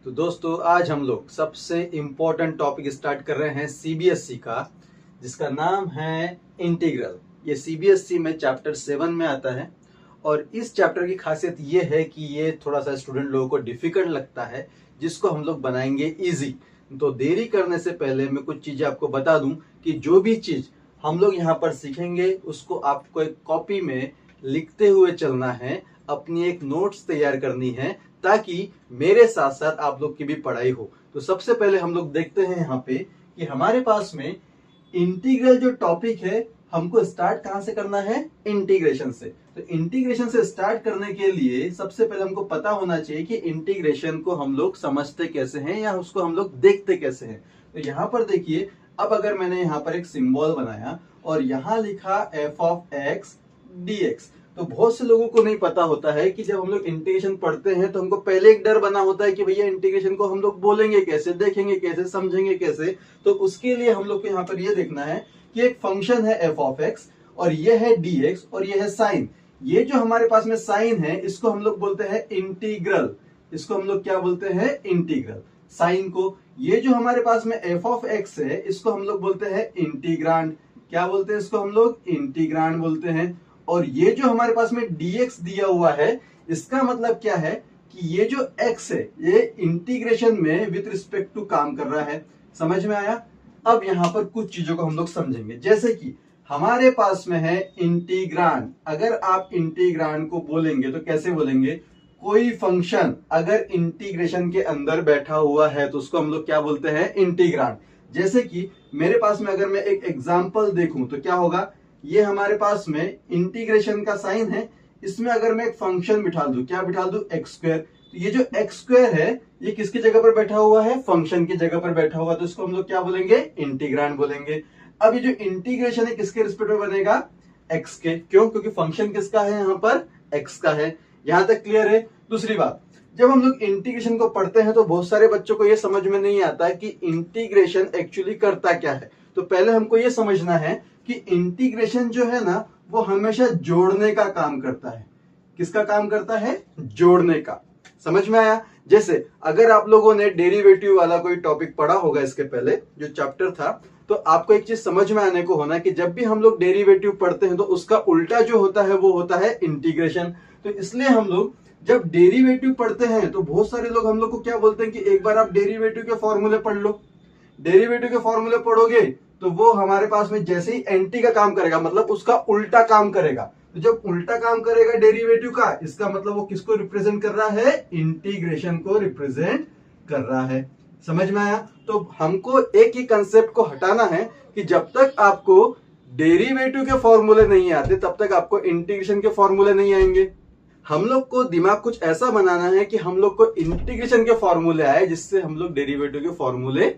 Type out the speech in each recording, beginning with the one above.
तो दोस्तों आज हम लोग सबसे इम्पोर्टेंट टॉपिक स्टार्ट कर रहे हैं सीबीएसई का, जिसका नाम है इंटीग्रल। ये सीबीएसई में चैप्टर 7 में आता है और इस चैप्टर की खासियत ये है कि ये थोड़ा सा स्टूडेंट लोगों को डिफिकल्ट लगता है, जिसको हम लोग बनाएंगे इजी। तो देरी करने से पहले मैं कुछ चीजें आपको बता दूं कि जो भी चीज हम लोग यहाँ पर सीखेंगे उसको आपको एक कॉपी में लिखते हुए चलना है, अपनी एक नोट्स तैयार करनी है ताकि मेरे साथ साथ आप लोग की भी पढ़ाई हो। तो सबसे पहले हम लोग देखते हैं यहाँ पे कि हमारे पास में इंटीग्रल जो टॉपिक है हमको स्टार्ट कहां से करना है, इंटीग्रेशन से। तो इंटीग्रेशन से स्टार्ट करने के लिए सबसे पहले हमको पता होना चाहिए कि इंटीग्रेशन को हम लोग समझते कैसे हैं या उसको हम लोग देखते कैसे हैं। तो यहाँ पर देखिए, अब अगर मैंने यहाँ पर एक सिंबल बनाया और यहाँ लिखा F of x D x, तो बहुत से लोगों को नहीं पता होता है कि जब हम लोग इंटीग्रेशन पढ़ते हैं तो हमको पहले एक डर बना होता है कि भैया इंटीग्रेशन को हम लोग बोलेंगे कैसे, देखेंगे कैसे, समझेंगे कैसे। तो उसके लिए हम लोग को यहाँ पर ये देखना है कि एक फंक्शन है एफ ऑफ एक्स और ये है डी एक्स और ये है साइन। ये जो हमारे पास में साइन है इसको हम लोग बोलते हैं इंटीग्रल। इसको हम लोग क्या बोलते हैं, इंटीग्रल। साइन को, ये जो हमारे पास में एफ ऑफ एक्स है इसको हम लोग बोलते हैं इंटीग्रांड। क्या बोलते हैं इसको हम लोग, इंटीग्रांड बोलते हैं। और ये जो हमारे पास में dx दिया हुआ है इसका मतलब क्या है कि ये जो x है ये इंटीग्रेशन में विद रिस्पेक्ट टू काम कर रहा है। समझ में आया। अब यहाँ पर कुछ चीजों को हम लोग समझेंगे, जैसे कि हमारे पास में है इंटीग्रांड। अगर आप इंटीग्रांड को बोलेंगे तो कैसे बोलेंगे, कोई फंक्शन अगर इंटीग्रेशन के अंदर बैठा हुआ है तो उसको हम लोग क्या बोलते हैं, इंटीग्रांड। जैसे कि मेरे पास में अगर मैं एक एग्जाम्पल देखूं तो क्या होगा, ये हमारे पास में इंटीग्रेशन का साइन है, इसमें अगर मैं एक फंक्शन बिठा दूं, क्या बिठा दूं, एक्स स्क्वायर। तो ये जो एक्स स्क्वायर है ये किसकी जगह पर बैठा हुआ है, फंक्शन की जगह पर बैठा हुआ, तो इसको हम लोग क्या बोलेंगे, इंटीग्रांड बोलेंगे। अब ये जो इंटीग्रेशन है किसके रिस्पेक्ट में बनेगा, एक्स के। क्यों, क्योंकि फंक्शन किसका है, यहाँ पर एक्स का है। यहां तक क्लियर है। दूसरी बात, जब हम लोग इंटीग्रेशन को पढ़ते हैं तो बहुत सारे बच्चों को यह समझ में नहीं आता कि इंटीग्रेशन एक्चुअली करता क्या है। तो पहले हमको यह समझना है कि इंटीग्रेशन जो है ना वो हमेशा जोड़ने का काम करता है। किसका काम करता है, जोड़ने का। समझ में आया। जैसे अगर आप लोगों ने डेरिवेटिव वाला कोई टॉपिक पढ़ा होगा इसके पहले जो चैप्टर था, तो आपको एक चीज समझ में आने को होना कि जब भी हम लोग डेरिवेटिव पढ़ते हैं तो उसका उल्टा जो होता है वो होता है इंटीग्रेशन। तो इसलिए हम लोग जब डेरिवेटिव पढ़ते हैं तो बहुत सारे लोग हम लोग को क्या बोलते हैं कि एक बार आप डेरिवेटिव के फॉर्मूले पढ़ लो। डेरिवेटिव के फॉर्मूले पढ़ोगे तो वो हमारे पास में जैसे ही एंटी का काम करेगा, मतलब उसका उल्टा काम करेगा। तो जब उल्टा काम करेगा डेरिवेटिव का, इसका मतलब वो किसको रिप्रेजेंट कर रहा है, इंटीग्रेशन को रिप्रेजेंट कर रहा है। समझ में आया। तो हमको एक ही कंसेप्ट को हटाना है कि जब तक आपको डेरिवेटिव के फॉर्मूले नहीं आते तब तक आपको इंटीग्रेशन के फॉर्मूले नहीं आएंगे। हम लोग को दिमाग कुछ ऐसा बनाना है कि हम लोग को इंटीग्रेशन के फॉर्मूले आए जिससे हम लोग डेरिवेटिव के फॉर्मूले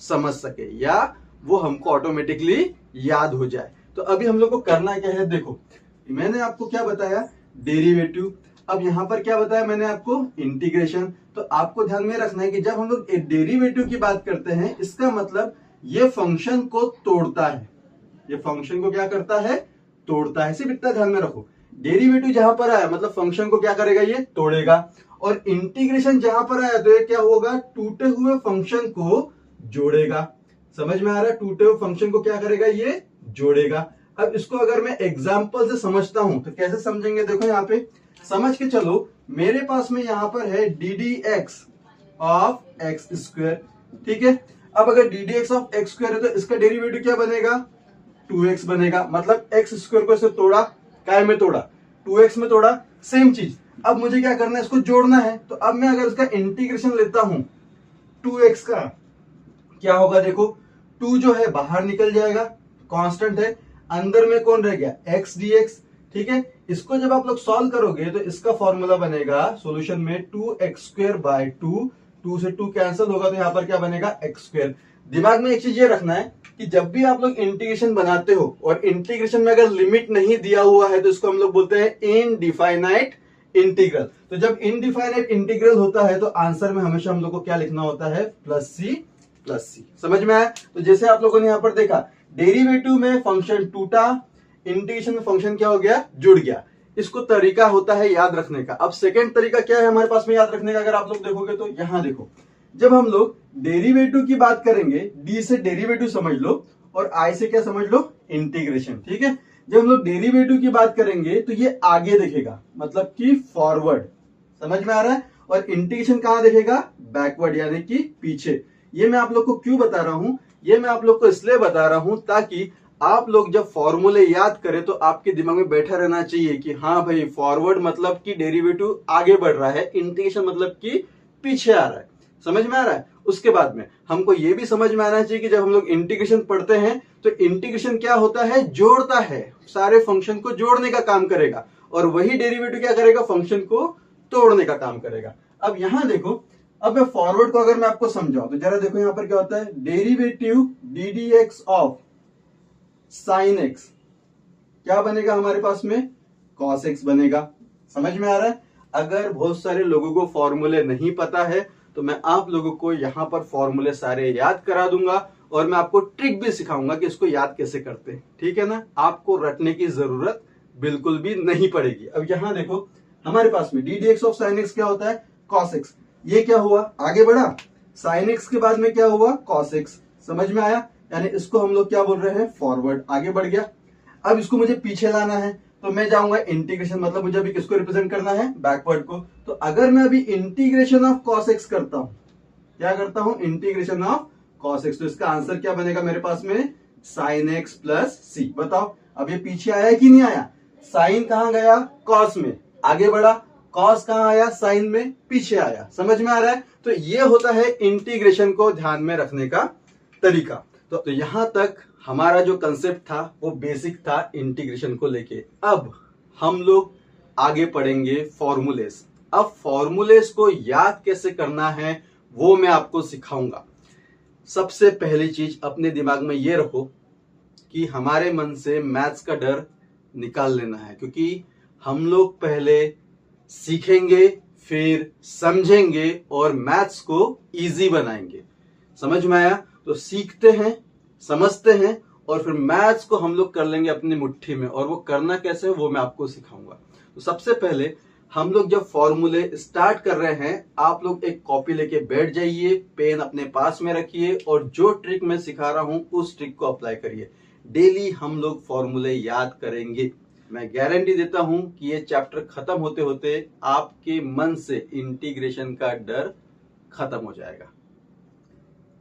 समझ सके या वो हमको ऑटोमेटिकली याद हो जाए। तो अभी हम लोग को करना क्या है, देखो मैंने आपको क्या बताया, डेरिवेटिव। अब यहां पर क्या बताया मैंने आपको, इंटीग्रेशन। तो आपको ध्यान में रखना है कि जब हम लोग डेरिवेटिव की बात करते हैं इसका मतलब ये फंक्शन को तोड़ता है। ये फंक्शन को क्या करता है, तोड़ता है। सिर्फ इतना ध्यान में रखो, डेरिवेटिव जहां पर आया मतलब फंक्शन को क्या करेगा, ये तोड़ेगा। और इंटीग्रेशन जहां पर आया तो ये क्या होगा, टूटे हुए फंक्शन को जोड़ेगा। समझ में आ रहा है, टूटे हुए फंक्शन को क्या करेगा, ये जोड़ेगा। अब इसको अगर मैं एग्जांपल से समझता हूं तो कैसे समझेंगे, देखो यहां पे समझ के चलो। मेरे पास में यहां पर है D d x of x square, ठीक है। अब अगर D d x of x square है तो इसका डेरिवेटिव क्या बनेगा, 2x बनेगा। मतलब एक्स स्क्वायर को इसे तोड़ा, काय में तोड़ा, 2x में तोड़ा, सेम चीज। अब मुझे क्या करना है, इसको जोड़ना है। तो अब मैं अगर इसका इंटीग्रेशन लेता हूं 2x का, क्या होगा, देखो 2 जो है बाहर निकल जाएगा, कांस्टेंट है। अंदर में कौन रह गया, x dx, ठीक है। इसको जब आप लोग सॉल्व करोगे तो इसका फॉर्मूला बनेगा सॉल्यूशन में 2x स्क्वायर बाय 2, 2 से 2 कैंसिल होगा तो यहां पर क्या बनेगा, x स्क्वायर। दिमाग में एक चीज ये रखना है कि जब भी आप लोग इंटीग्रेशन बनाते हो और इंटीग्रेशन में अगर लिमिट नहीं दिया हुआ है तो इसको हम लोग बोलते हैं इनडिफाइनाइट इंटीग्रल। तो जब इनडिफाइनाइट इंटीग्रल होता है तो आंसर में हमेशा हम लोग को क्या लिखना होता है, प्लस सी प्लस सी। समझ में आया। तो जैसे आप लोगों ने यहां पर देखा, डेरिवेटिव में फंक्शन टूटा, इंटीग्रेशन में फंक्शन क्या हो गया, जुड़ गया। इसको तरीका होता है याद रखने का। अब सेकेंड तरीका क्या है हमारे पास में याद रखने का, अगर आप लोग देखोगे तो यहां देखो, जब हम लोग डेरिवेटिव की बात करेंगे, डी से डेरिवेटिव समझ लो और आई से क्या समझ लो, इंटीग्रेशन। ठीक है, जब हम लोग डेरिवेटिव की बात करेंगे तो ये आगे दिखेगा, मतलब कि फॉरवर्ड, समझ में आ रहा है, और इंटीग्रेशन कहां दिखेगा, बैकवर्ड यानी कि पीछे। ये मैं आप लोग को क्यों बता रहा हूं, ये मैं आप लोग को इसलिए बता रहा हूं ताकि आप लोग जब फॉर्मूले याद करें तो आपके दिमाग में बैठा रहना चाहिए कि हाँ भाई, फॉरवर्ड मतलब कि डेरिवेटिव आगे बढ़ रहा है, इंटीग्रेशन मतलब कि पीछे आ रहा है। समझ में आ रहा है। उसके बाद में हमको ये भी समझ में आना चाहिए कि जब हम लोग इंटीग्रेशन पढ़ते हैं तो इंटीग्रेशन क्या होता है, जोड़ता है, सारे फंक्शन को जोड़ने का काम करेगा, और वही डेरिवेटिव क्या करेगा, फंक्शन को तोड़ने का काम करेगा। अब यहां देखो, अब मैं फॉरवर्ड को अगर मैं आपको समझाऊं तो जरा देखो यहां पर क्या होता है, derivative D d x of sine x क्या बनेगा हमारे पास में, कॉस एक्स बनेगा। समझ में आ रहा है। अगर बहुत सारे लोगों को फॉर्मूले नहीं पता है तो मैं आप लोगों को यहां पर फॉर्मूले सारे याद करा दूंगा, और मैं आपको ट्रिक भी सिखाऊंगा कि इसको याद कैसे करते हैं। ठीक है ना, आपको रटने की जरूरत बिल्कुल भी नहीं पड़ेगी। अब यहां देखो हमारे पास में d d x of sine x क्या होता है, कॉस एक्स। ये क्या हुआ, आगे बढ़ा, साइन एक्स के बाद में क्या हुआ, कॉस एक्स। समझ में आया, यानी इसको हम लोग क्या बोल रहे हैं, फॉरवर्ड, आगे बढ़ गया। अब इसको मुझे पीछे लाना है तो मैं जाऊंगा इंटीग्रेशन, मतलब मुझे अभी किसको रिप्रेजेंट करना है, बैकवर्ड को। तो अगर मैं अभी इंटीग्रेशन ऑफ कॉस एक्स करता हूं, क्या करता हूं, इंटीग्रेशन ऑफ कॉस एक्स, तो इसका आंसर क्या बनेगा मेरे पास में, साइन एक्स प्लस सी। बताओ अब ये पीछे आया कि नहीं आया, साइन कहां गया, कॉस में, आगे बढ़ा, कॉस कहां आया, साइन में, पीछे आया। समझ में आ रहा है। तो ये होता है इंटीग्रेशन को ध्यान में रखने का तरीका। तो यहां तक हमारा जो कंसेप्ट था वो बेसिक था इंटीग्रेशन को लेके। अब हम लोग आगे पढ़ेंगे फॉर्मूलेस। अब फॉर्मूलेस को याद कैसे करना है वो मैं आपको सिखाऊंगा। सबसे पहली चीज अपने दिमाग में ये रखो कि हमारे मन से मैथ्स का डर निकाल लेना है, क्योंकि हम लोग पहले सीखेंगे, फिर समझेंगे और मैथ्स को इजी बनाएंगे। समझ में आया। तो सीखते हैं, समझते हैं, और फिर मैथ्स को हम लोग कर लेंगे अपनी मुट्ठी में, और वो करना कैसे है वो मैं आपको सिखाऊंगा। तो सबसे पहले हम लोग जब फॉर्मूले स्टार्ट कर रहे हैं, आप लोग एक कॉपी लेके बैठ जाइए, पेन अपने पास में रखिए, और जो ट्रिक मैं सिखा रहा हूं उस ट्रिक को अप्लाई करिए। डेली हम लोग फॉर्मूले याद करेंगे। मैं गारंटी देता हूं कि ये चैप्टर खत्म होते होते आपके मन से इंटीग्रेशन का डर खत्म हो जाएगा।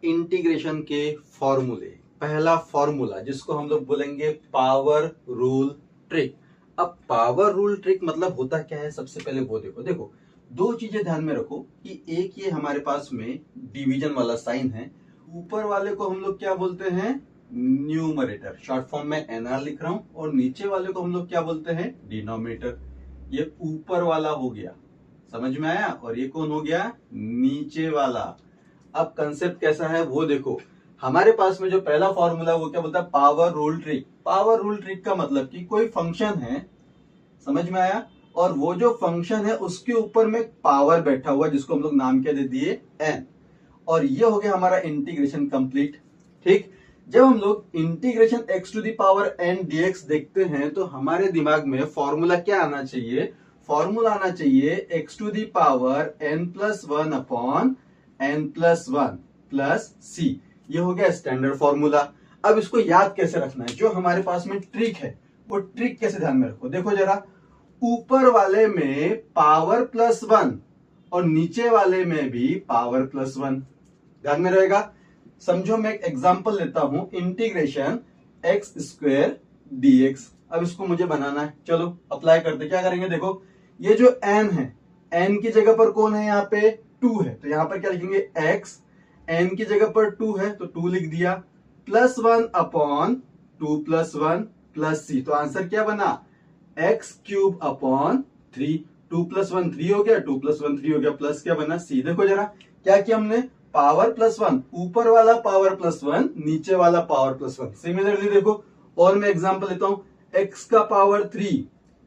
इंटीग्रेशन के फॉर्मूले, पहला फॉर्मूला जिसको हम लोग बोलेंगे पावर रूल ट्रिक। अब पावर रूल ट्रिक मतलब होता क्या है, सबसे पहले वो देखो दो चीजें ध्यान में रखो कि एक ये हमारे पास में डिवीजन वाला साइन है, ऊपर वाले को हम लोग क्या बोलते हैं, न्यूमरेटर, शॉर्ट फॉर्म में एनआर लिख रहा हूं, और नीचे वाले को हम लोग क्या बोलते हैं, डिनोमिनेटर। ये ऊपर वाला हो गया, समझ में आया, और ये कौन हो गया, नीचे वाला। अब कंसेप्ट कैसा है वो देखो, हमारे पास में जो पहला फॉर्मूला वो क्या बोलता है, power rule trick. Power rule trick का मतलब कि कोई फंक्शन है, समझ में आया, और वो जो फंक्शन है उसके ऊपर में पावर बैठा हुआ जिसको हम लोग नाम क्या दे दिए, एन, और ये हो गया हमारा इंटीग्रेशन कंप्लीट। ठीक, जब हम लोग integration x to the power n dx देखते हैं तो हमारे दिमाग में फॉर्मूला क्या आना चाहिए, फॉर्मूला आना चाहिए x to the power n plus one upon n plus one plus c. ये हो गया स्टैंडर्ड फॉर्मूला। अब इसको याद कैसे रखना है, जो हमारे पास में ट्रिक है वो ट्रिक कैसे ध्यान में रखो। देखो जरा, ऊपर वाले में पावर प्लस वन और नीचे वाले में भी पावर प्लस वन, ध्यान में रहेगा। समझो मैं एक एग्जांपल लेता हूं, इंटीग्रेशन एक्स स्क्वायर डीएक्स। अब इसको मुझे बनाना है, चलो अप्लाई करते। क्या करेंगे, देखो ये जो एन है, एन की जगह पर कौन है, यहाँ पे 2 है, तो यहां पर क्या लिखेंगे, एक्स, एन की जगह पर 2 है तो 2 लिख दिया, प्लस 1 अपॉन 2 प्लस 1 प्लस सी। तो आंसर क्या बना, एक्स क्यूब अपॉन 3। 2 प्लस 1 3 हो गया, 2 प्लस 1 3 हो गया, प्लस क्या बना, सी। देखो जरा क्या किया हमने, पावर प्लस 1, ऊपर वाला पावर प्लस 1, नीचे वाला पावर प्लस 1। सिमिलरली देखो, और मैं एग्जांपल लेता हूं, एक्स का पावर 3,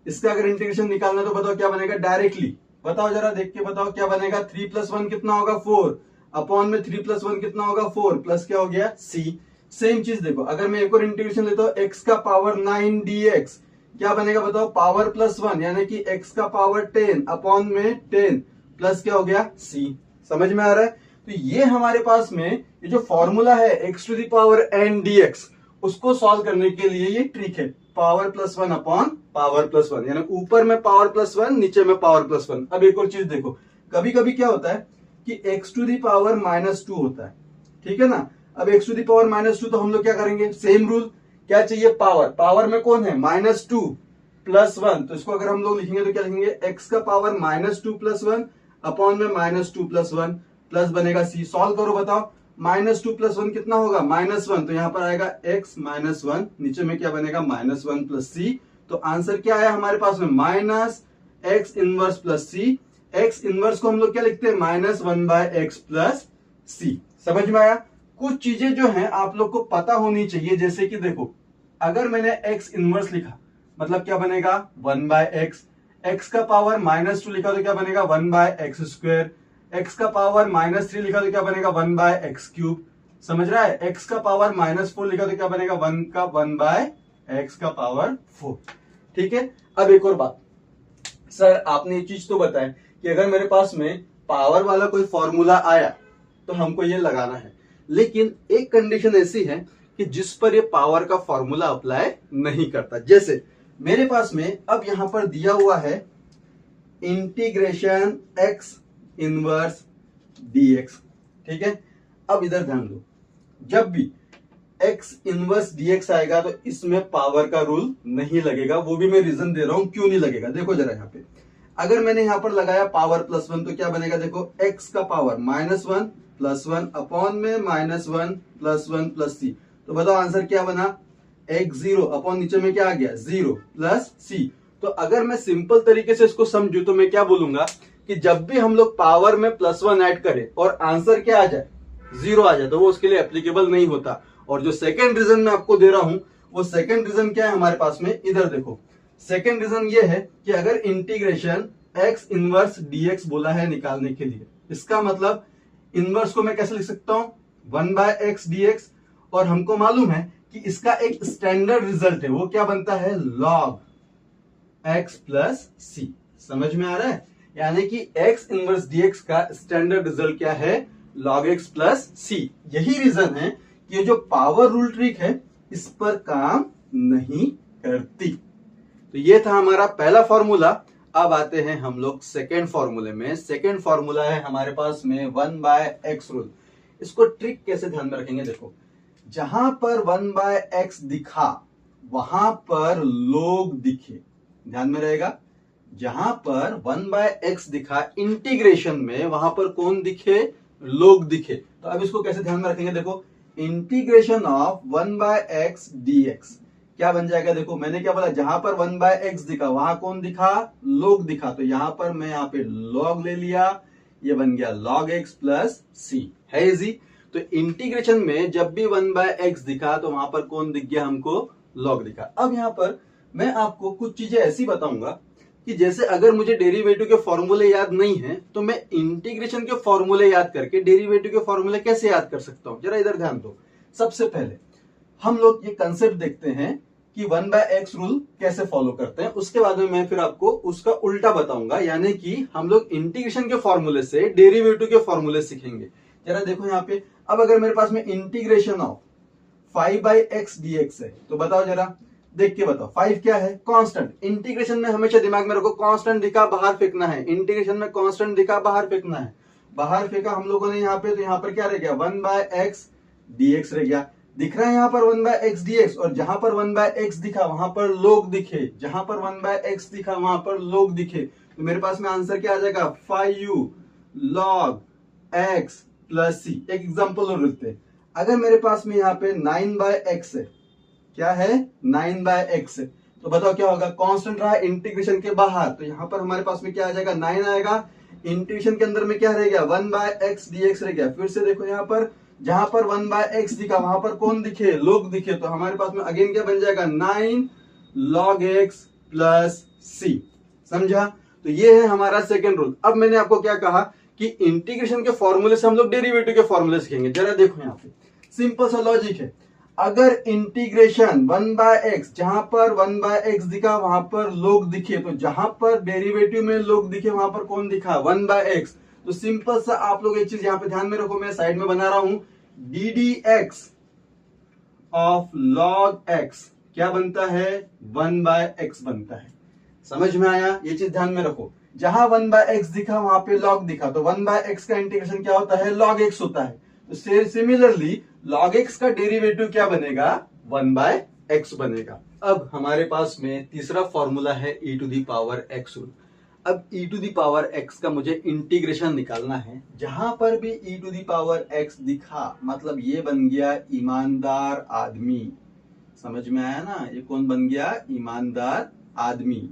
इसका अगर इंटीग्रेशन निकालना तो बताओ क्या बनेगा, डायरेक्टली बताओ, जरा देख के बताओ क्या बनेगा। 3 प्लस 1 कितना होगा, 4, अपॉन में 3 प्लस 1 कितना होगा, 4, प्लस क्या हो गया, सी। सेम चीज देखो, अगर मैं एक और इंटीग्रेशन लेता हूं, एक्स का पावर 9 dx, क्या बनेगा बताओ, पावर प्लस 1 यानी कि x का पावर 10 अपॉन में 10 प्लस क्या हो गया c। समझ में आ रहा है? तो ये हमारे पास में ये जो फॉर्मूला है x to the power n dx, उसको सॉल्व करने के लिए ये ट्रिक है, power plus 1 upon power plus 1, यानी ऊपर में पावर प्लस 1 नीचे में पावर प्लस 1। अब एक और चीज देखो, कभी कभी क्या होता है कि x टू द पावर -2 होता है, ठीक है ना। अब x टू द पावर -2 तो हम लोग क्या करेंगे, सेम रूल, क्या चाहिए, पावर, पावर में कौन है -2 प्लस 1, तो इसको अगर हम लोग लिखेंगे तो क्या लिखेंगे, x का पावर -2 प्लस 1 अपॉन में -2 प्लस 1 प्लस बनेगा c। सॉल्व करो, बताओ -2 प्लस 1 कितना होगा, -1, तो यहां पर आएगा x -1, नीचे में क्या बनेगा -1 प्लस c। तो आंसर क्या आया हमारे पास में, minus x inverse plus c। x inverse को हम लोग क्या लिखते हैं, -1/x प्लस c। समझ में आया? कुछ चीजें जो हैं आप लोग को पता होनी चाहिए, जैसे कि देखो, अगर मैंने x इनवर्स लिखा मतलब क्या बनेगा, 1/x, x का पावर -2 लिखा तो क्या बनेगा, 1/x स्क्वायर, x का पावर -3 लिखा तो क्या बनेगा, 1/x क्यूब। समझ रहा है? x का पावर -4 लिखा तो क्या बनेगा, 1/x का पावर 4। ठीक है। अब एक और बात, सर आपने ये चीज तो बताया कि अगर मेरे पास में पावर वाला कोई फॉर्मूला आया तो हमको ये लगाना है, लेकिन एक कंडीशन ऐसी है कि जिस पर ये पावर का फॉर्मूला अप्लाई नहीं करता। जैसे मेरे पास में अब यहां पर दिया हुआ है इंटीग्रेशन x इनवर्स dx, ठीक है। अब इधर ध्यान दो, जब भी x इनवर्स dx आएगा तो इसमें पावर का रूल नहीं लगेगा, वो भी मैं रीजन दे रहा हूं क्यों नहीं लगेगा। देखो जरा यहाँ पे, अगर मैंने यहां पर लगाया पावर प्लस 1 तो क्या बनेगा, देखो x का पावर -1 प्लस 1 अपॉन में -1 प्लस 1 प्लस c। तो बताओ आंसर क्या बना, x 0 अपॉन नीचे में क्या आ गया, 0 प्लस c। तो अगर मैं सिंपल तरीके से इसको समझू तो मैं क्या बोलूंगा कि जब भी हम लोग पावर में +1 ऐड करें और आंसर क्या आ जाए, 0 आ जाए, तो वो उसके लिए एप्लीकेबल नहीं होता। और जो सेकेंड रीजन मैं आपको दे रहा हूं, वो सेकेंड रीजन क्या है हमारे पास में, इधर देखो, सेकेंड रीजन ये है कि अगर इंटीग्रेशन x इनवर्स dx बोला है निकालने के लिए, इसका मतलब इनवर्स को मैं कैसे लिख सकता हूं, 1/x dx, और हमको मालूम है कि इसका एक स्टैंडर्ड रिजल्ट है, वो क्या बनता है, log x प्लस c। समझ में आ रहा है? यानी कि x इनवर्स dx का स्टैंडर्ड रिजल्ट क्या है, log x प्लस c। यही रीजन है कि ये जो पावर रूल ट्रिक है इस पर काम नहीं करती। तो ये था हमारा पहला फॉर्मूला। अब आते हैं हम लोग सेकेंड फॉर्मूले में। सेकेंड फॉर्मूला है हमारे पास में 1/x रूल। इसको ट्रिक कैसे ध्यान में रखेंगे, देखो, जहां पर 1/x दिखा वहां पर लोग दिखे, ध्यान में रहेगा, जहां पर 1/x दिखा इंटीग्रेशन में वहां पर कौन दिखे, लोग दिखे। तो अब इसको कैसे ध्यान में रखेंगे, देखो, इंटीग्रेशन ऑफ 1/x dx क्या बन जाएगा, देखो मैंने क्या बोला, जहां पर 1/x दिखा वहां कौन दिखा, लोग दिखा, तो यहां पर मैं यहाँ पे log ले लिया, ये बन गया log x प्लस c। है इजी? तो इंटीग्रेशन में जब भी 1/x दिखा तो वहां पर कौन दिख गया हमको, log दिखा। अब यहां पर मैं आपको कुछ चीजें ऐसी बताऊंगा कि जैसे अगर मुझे डेरिवेटिव के फॉर्मूले याद नहीं है तो मैं इंटीग्रेशन के फॉर्मूले याद करके डेरिवेटिव के फॉर्मूले कैसे याद कर सकता हूं। जरा इधर ध्यान दो। सबसे पहले हम लोग ये कंसेप्ट देखते हैं कि 1/x रूल कैसे फॉलो करते हैं, उसके बाद में मैं फिर आपको उसका उल्टा बताऊंगा, यानी कि हम लोग इंटीग्रेशन के फॉर्मूले से डेरिवेटिव के फॉर्मूले सीखेंगे। जरा देखो यहाँ पे, अब अगर मेरे पास में इंटीग्रेशन ऑफ 5/x dx है तो बताओ, जरा देख के बताओ, 5 क्या है, कांस्टेंट। इंटीग्रेशन में हमेशा दिमाग में रखो, कांस्टेंट दिखा बाहर फेंकना है। इंटीग्रेशन में कांस्टेंट दिखा बाहर फेंकना है। बाहर फेंका हम लोगों ने यहाँ पे, तो यहाँ पर क्या रह गया, 1/x dx रह गया। दिख रहा है यहाँ पर 1/x dx, और जहां पर 1/x दिखा वहां पर लोग दिखे, जहां पर 1/x दिखा वहां पर लोग दिखे, तो मेरे पास में आंसर क्या आ जाएगा, 5u log x plus c। एक एग्जांपल और लिखते हैं, अगर मेरे पास में यहाँ पे 9/x है, क्या है, 9/x है, तो बताओ क्या होगा, कांस्टेंट रहा इंटीग्रेशन के बाहर, तो यहाँ पर हमारे पास में क्या आ जाएगा, 9 आएगा। इंटीग्रेशन के अंदर में क्या रह गया, 1/x dx रह गया। फिर से देखो यहाँ पर, जहां पर 1/x दिखा वहां पर कौन दिखे, लोग दिखे, तो हमारे पास में अगेन क्या बन जाएगा, 9 log x प्लस c। समझा? तो ये है हमारा सेकेंड रूल। अब मैंने आपको क्या कहा कि इंटीग्रेशन के फॉर्मूले से हम लोग डेरिवेटिव के फॉर्मूले सीखेंगे। जरा देखो यहाँ पे, सिंपल सा लॉजिक है। अगर इंटीग्रेशन 1/x, जहां पर 1/x दिखा वहां पर log दिखे, तो जहां पर डेरिवेटिव में log दिखे वहां पर कौन दिखा 1/x। तो सिंपल सा आप लोग एक चीज यहां पे ध्यान में रखो, मैं साइड में बना रहा हूं, ddx ऑफ log x क्या बनता है 1/x बनता है। समझ में आया, ये चीज ध्यान में रखो, जहां 1/x दिखा वहां पे log दिखा, तो 1/x का इंटीग्रेशन क्या होता है log x होता है। तो सिमिलरली log x का डेरिवेटिव क्या बनेगा 1/x बनेगा। अब हमारे पास में तीसरा फॉर्मूला है e to the power x rule. अब e to the power x का मुझे इंटीग्रेशन निकालना है, जहां पर भी e to the power x दिखा मतलब ये बन गया ईमानदार आदमी। समझ में आया ना, ये कौन बन गया ईमानदार आदमी।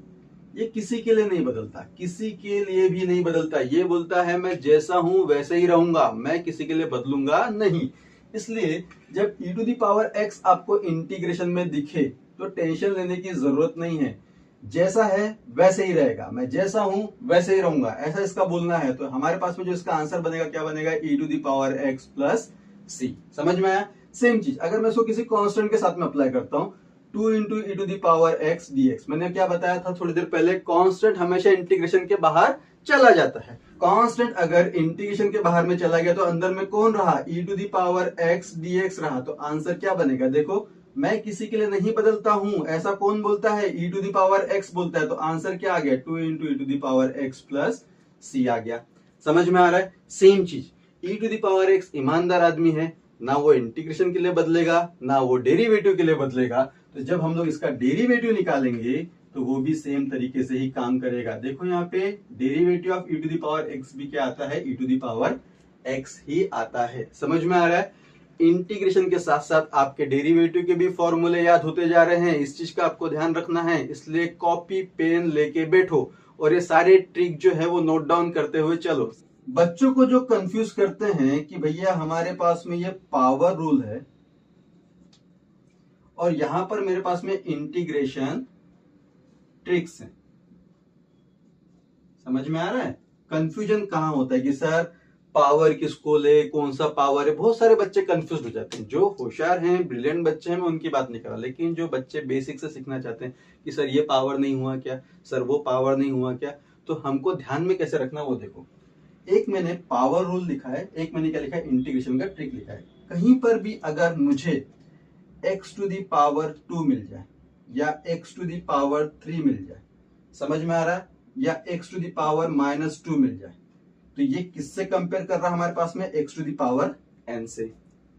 ये किसी के लिए नहीं बदलता, किसी के लिए भी नहीं बदलता, ये बोलता है मैं जैसा हूं वैसे ही रहूंगा, मैं किसी के लिए बदलूंगा नहीं। इसलिए जब e to the power x आपको इंटीग्रेशन में दिखे तो टेंशन लेने की जरूरत नहीं है, जैसा है वैसे ही रहेगा, मैं जैसा हूं वैसे ही रहूंगा, ऐसा इसका बोलना है। तो हमारे पास में जो इसका आंसर बनेगा क्या बनेगा e to the power x plus c. समझ में आया। सेम चीज अगर मैं इसको किसी कांस्टेंट के साथ में अप्लाई करता हूं, 2 into e to the power x dx, मैंने क्या बताया था थोड़ी देर पहले, कांस्टेंट हमेशा इंटीग्रेशन के बाहर चला जाता है। कांस्टेंट अगर इंटीग्रेशन के बाहर में चला गया तो अंदर में कौन रहा e to the power x dx रहा। तो आंसर क्या बनेगा, देखो मैं किसी के लिए नहीं बदलता हूं, ऐसा कौन बोलता है e to the power x बोलता है। तो आंसर क्या आ गया 2 into e to the power x plus c आ गया। समझ में आ रहा है। सेम चीज e to the power x ईमानदार आदमी है, ना वो इंटीग्रेशन के लिए बदलेगा ना वो डेरिवेटिव के लिए बदलेगा। तो जब हम लोग इसका डेरिवेटिव निकालेंगे तो वो भी सेम तरीके से ही काम करेगा। देखो यहाँ पे derivative of e to the power x भी क्या आता है e to the power x ही आता है। समझ में आ रहा है। इंटीग्रेशन के साथ साथ आपके डेरिवेटिव के भी फॉर्मूले याद होते जा रहे हैं, इस चीज का आपको ध्यान रखना है। इसलिए कॉपी पेन लेके बैठो और ये सारे ट्रिक जो है वो नोट डाउन करते हुए चलो। बच्चों को जो कंफ्यूज करते हैं कि भैया हमारे पास में ये पावर रूल है और यहां पर मेरे पास में इंटीग्रेशन ट्रिक्स है। समझ में आ रहा है। कंफ्यूजन कहां होता है कि सर पावर किसको ले, कौन सा पावर है। बहुत सारे बच्चे कंफ्यूज हो जाते हैं। जो होशियार हैं, ब्रिलियंट बच्चे हैं, मैं उनकी बात नहीं कर रहा, लेकिन जो बच्चे बेसिक से सीखना चाहते हैं कि सर ये पावर नहीं हुआ क्या, सर वो पावर नहीं हुआ क्या, तो हमको ध्यान में कैसे रखना वो देखो। एक मैंने पावर रूल लिखा है, एक मैंने क्या लिखा है इंटीग्रेशन का ट्रिक लिखा है। कहीं पर भी अगर मुझे x टू दी पावर 2 मिल जाए या x टू दी पावर 3 मिल जाए, समझ में आ रहा है, या x टू दी पावर -2 मिल जाए, तो ये किससे कंपेयर कर रहा है हमारे पास में x to the power n से।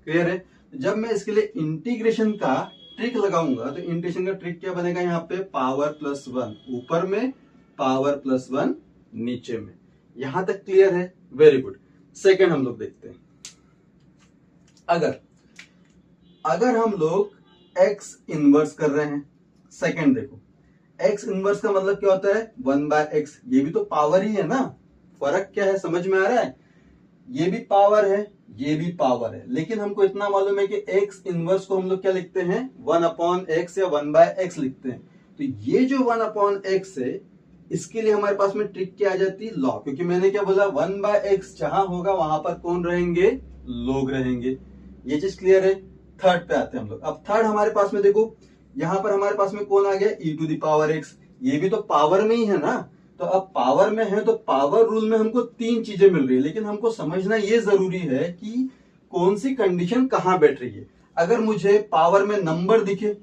क्लियर है। जब मैं इसके लिए इंटीग्रेशन का ट्रिक लगाऊंगा तो इंटीग्रेशन का ट्रिक क्या बनेगा, यहाँ पे पावर +1 ऊपर में, पावर +1 नीचे में। यहां तक क्लियर है। Very good. सेकंड हम लोग देखते हैं, अगर हम लोग x इनवर्स कर रहे हैं। सेकंड देखो, x इनवर्स का मतलब क्या होता है 1/x, ये भी तो पावर ही है ना। फर्क क्या है, समझ में आ रहा है। ये भी पावर है, ये भी पावर है, लेकिन हमको इतना मालूम है कि x इनवर्स को हम लोग क्या लिखते हैं 1/x या 1/x लिखते हैं। तो ये जो 1/x है, इसके लिए हमारे पास में ट्रिक क्या आ जाती है लॉग, क्योंकि मैंने क्या बोला 1/x जहां होगा वहां पर कौन रहेंगे, लोग रहेंगे। ये चीज क्लियर है। थर्ड पे आते हैं हम लोग। अब थर्ड हमारे पास में देखो, यहां पर हमारे पास में कौन आ गया e to the power x, ये भी तो पावर में ही है ना। तो अब पावर में है तो पावर रूल में हमको 3 चीजें मिल रही है, लेकिन हमको समझना ये जरूरी है कि कौन सी कंडीशन कहां बैठ रही है। अगर मुझे पावर में नंबर दिखे,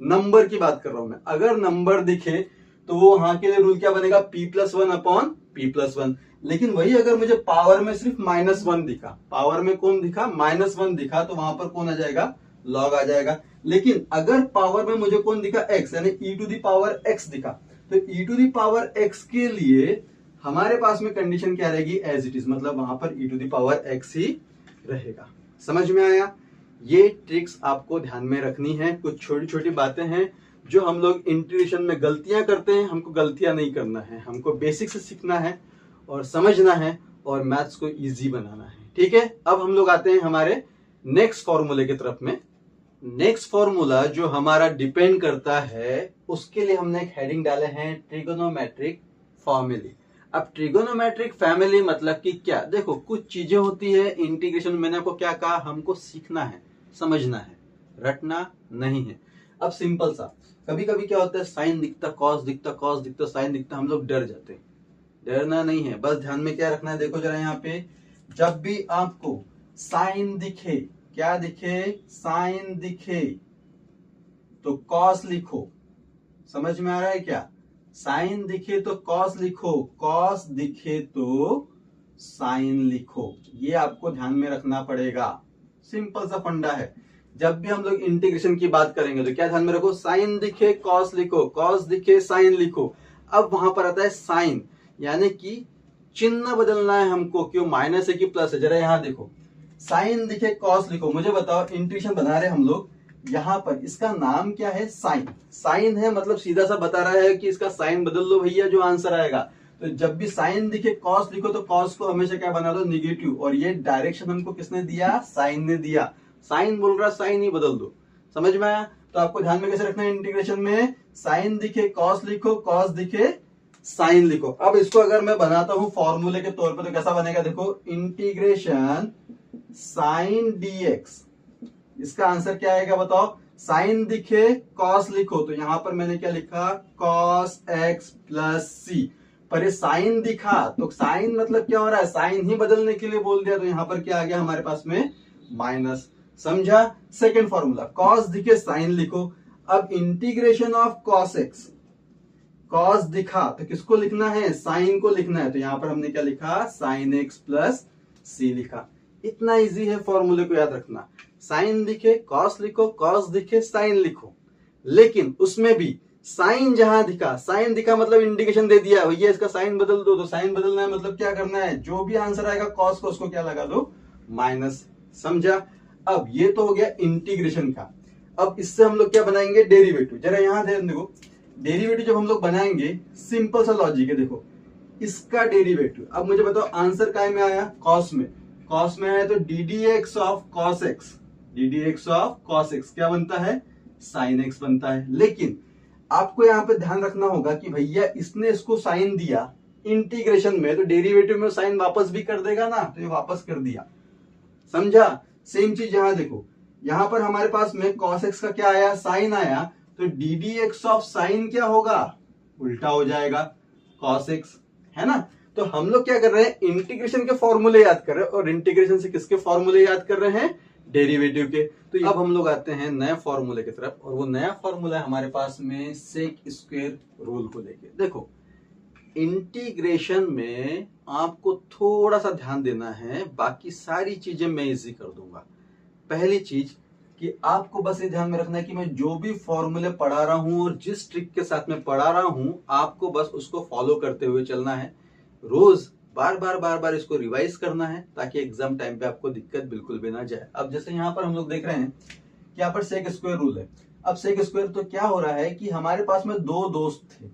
नंबर की बात कर रहा हूं मैं, अगर नंबर दिखे तो वो वहां के लिए रूल क्या बनेगा p+1/p+1। लेकिन वही अगर मुझे पावर में सिर्फ -1 दिखा, पावर में कौन दिखा -1 दिखा, तो वहां पर कौन आ जाएगा लॉग आ जाएगा। लेकिन अगर पावर में मुझे कौन दिखा x, यानी e to the power x दिखा, तो e to the power x के लिए हमारे पास में कंडीशन क्या रहेगी एज इट इज, मतलब वहां पर e to the power x ही रहेगा। समझ में आया। ये ट्रिक्स आपको ध्यान में रखनी है। कुछ छोटी छोटी बातें हैं जो हम लोग इंटीग्रेशन में गलतियां करते हैं, हमको गलतियां नहीं करना है, हमको बेसिक से सीखना है और समझना है और मैथ्स को इजी बनाना है। ठीक है। अब हम लोग आते हैं हमारे नेक्स्ट फॉर्मूले की तरफ में। नेक्स्ट फॉर्मूला जो हमारा डिपेंड करता है, उसके लिए हमने एक हेडिंग डाले हैं ट्रिगोनोमेट्रिक फैमिली। अब ट्रिगोनोमेट्रिक फैमिली मतलब कि क्या, देखो कुछ चीजें होती है इंटीग्रेशन में, मैंने आपको क्या कहा, हमको सीखना है, समझना है। रटना नहीं है। अब सिंपल सा, कभी कभी क्या होता है, साइन दिखता, कॉस दिखता, कॉस दिखता, साइन दिखता, हम लोग डर जाते हैं। डरना नहीं है, बस ध्यान में क्या रखना है, देखो जरा यहाँ पे, जब भी आपको साइन दिखे, क्या दिखे, साइन दिखे, तो कॉस लिखो। समझ में आ रहा है क्या? साइन दिखे तो कॉस लिखो, कॉस दिखे तो साइन लिखो, ये आपको ध्यान में रखना पड़ेगा। सिंपल सा फंडा है। जब भी हम लोग इंटीग्रेशन की बात करेंगे तो क्या ध्यान में रखो, साइन दिखे कॉस लिखो, कॉस दिखे साइन लिखो। अब वहां पर आता है साइन, यानी कि चिन्ह बदलना है हमको, क्यों माइनस है कि प्लस है। जरा यहां देखो, साइन दिखे कॉस लिखो, मुझे बताओ, इंटीग्रेशन बना रहे हम लोग, यहां पर इसका नाम क्या है, साइन। साइन है मतलब सीधा सा बता रहा है कि इसका साइन बदल दो भैया, जो आंसर आएगा। तो जब भी साइन दिखे कॉस लिखो तो कॉस को हमेशा क्या बना दो, निगेटिव, और ये डायरेक्शन हमको किसने दिया, साइन ने दिया। साइन बोल रहा, साइन ही बदल दो। समझ में आया? तो आपको ध्यान में कैसे रखना है इंटीग्रेशन में, साइन दिखे कॉस लिखो, कॉस दिखे साइन लिखो। अब इसको अगर मैं बनाता हूं फॉर्मूले के तौर पे तो कैसा बनेगा, देखो, इंटीग्रेशन साइन डीएक्स, इसका आंसर क्या आएगा बताओ, साइन दिखे कॉस लिखो, तो यहां पर मैंने क्या लिखा, कॉस एक्स प्लस सी। पर ये साइन दिखा तो साइन मतलब क्या हो रहा है, साइन ही बदलने के लिए बोल दिया, तो यहां पर क्या आ गया हमारे पास में, माइनस। समझा? सेकेंड फॉर्मूला, कॉस दिखे साइन लिखो। अब integration of cos x, cos दिखा तो किसको लिखना है, साइन को लिखना है, तो यहां पर हमने क्या लिखा, साइन एक्स प्लस सी लिखा। इतना इजी है फॉर्मूले को याद रखना। साइन दिखे कॉस लिखो, कॉस दिखे साइन लिखो, लेकिन उसमें भी साइन जहां दिखा, साइन दिखा मतलब इंडिकेशन दे दिया भैया इसका साइन बदल दो, तो साइन बदलना है मतलब क्या करना है, जो भी आंसर आएगा कॉस को उसको क्या लगा दो, माइनस। समझा? अब ये तो हो गया इंटीग्रेशन का। अब इससे हम लोग क्या बनाएंगे, डेरिवेटिव। जरा यहां देखो, डेरिवेटिव जब हम लोग बनाएंगे, सिंपल सा लॉजिक है, देखो, इसका डेरिवेटिव। अब मुझे बताओ आंसर काय में आया, कॉस में, कॉस में आया तो d d x of cos x, D d x of cos x क्या बनता है, साइन एक्स बनता है। लेकिन आपको यहां पे ध्यान रखना होगा कि भैया इसने इसको साइन दिया इंटीग्रेशन में, तो डेरिवेटिव में साइन वापस भी कर देगा ना, तो ये वापस कर दिया। समझा? सेम चीज यहां देखो, यहां पर हमारे पास में कॉस एक्स का क्या आया, साइन आया, तो d d x of sign क्या होगा, उल्टा हो जाएगा, कॉस एक्स, है ना। तो हम लोग क्या कर रहे हैं, इंटीग्रेशन के फॉर्मूले याद कर रहे हैं, और इंटीग्रेशन से किसके फॉर्मूले याद कर रहे हैं, डेरिवेटिव के। तो अब हम लोग आते हैं नए फॉर्मूले की तरफ, और वो नया फॉर्मूला है हमारे पास में सेक स्क्वायर रूल को लेके। देखो, इंटीग्रेशन में आपको थोड़ा सा ध्यान देना है, बाकी सारी चीजें मैं इजी कर दूंगा। पहली चीज कि आपको बस ये ध्यान में रखना है कि मैं जो भी फॉर्मूले पढ़ा रहा हूं और जिस ट्रिक के साथ में पढ़ा रहा हूं, आपको बस उसको फॉलो करते हुए चलना है। रोज बार बार इसको रिवाइज करना है, ताकि एग्जाम टाइम पे आपको दिक्कत बिल्कुल भी ना जाए। अब जैसे यहाँ पर हम लोग देख रहे हैं कि यहाँ पर सेक स्क्वायर रूल है। अब सेक स्क्वायर तो क्या हो रहा है कि हमारे पास में दो दोस्त थे,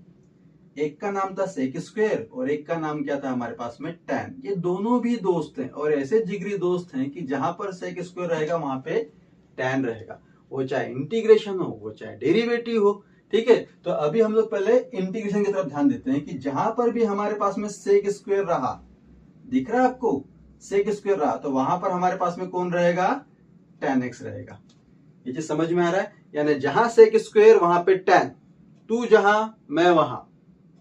एक का नाम था सेक स्क्वायर और एक का नाम क्या था हमारे पास में, टैन। ये दोनों भी दोस्त हैं, और ऐसे जिगरी दोस्त हैं कि जहां पर सेक स्क्वायर रहेगा वहां पे टैन रहेगा, वो चाहे इंटीग्रेशन हो, वो चाहे डेरिवेटिव हो। ठीक है, तो अभी हम लोग पहले इंटीग्रेशन की तरफ ध्यान देते हैं कि जहां पर भी हमारे पास में सेक स्क्वायर रहा, दिख रहा है आपको, सेक स्क्वायर रहा, तो वहां पर हमारे पास में कौन रहेगा, टैन एक्स रहेगा। ये चीज समझ में आ रहा है? यानी जहां सेक स्क्वायर वहां पे टैन, तू जहां मैं वहां।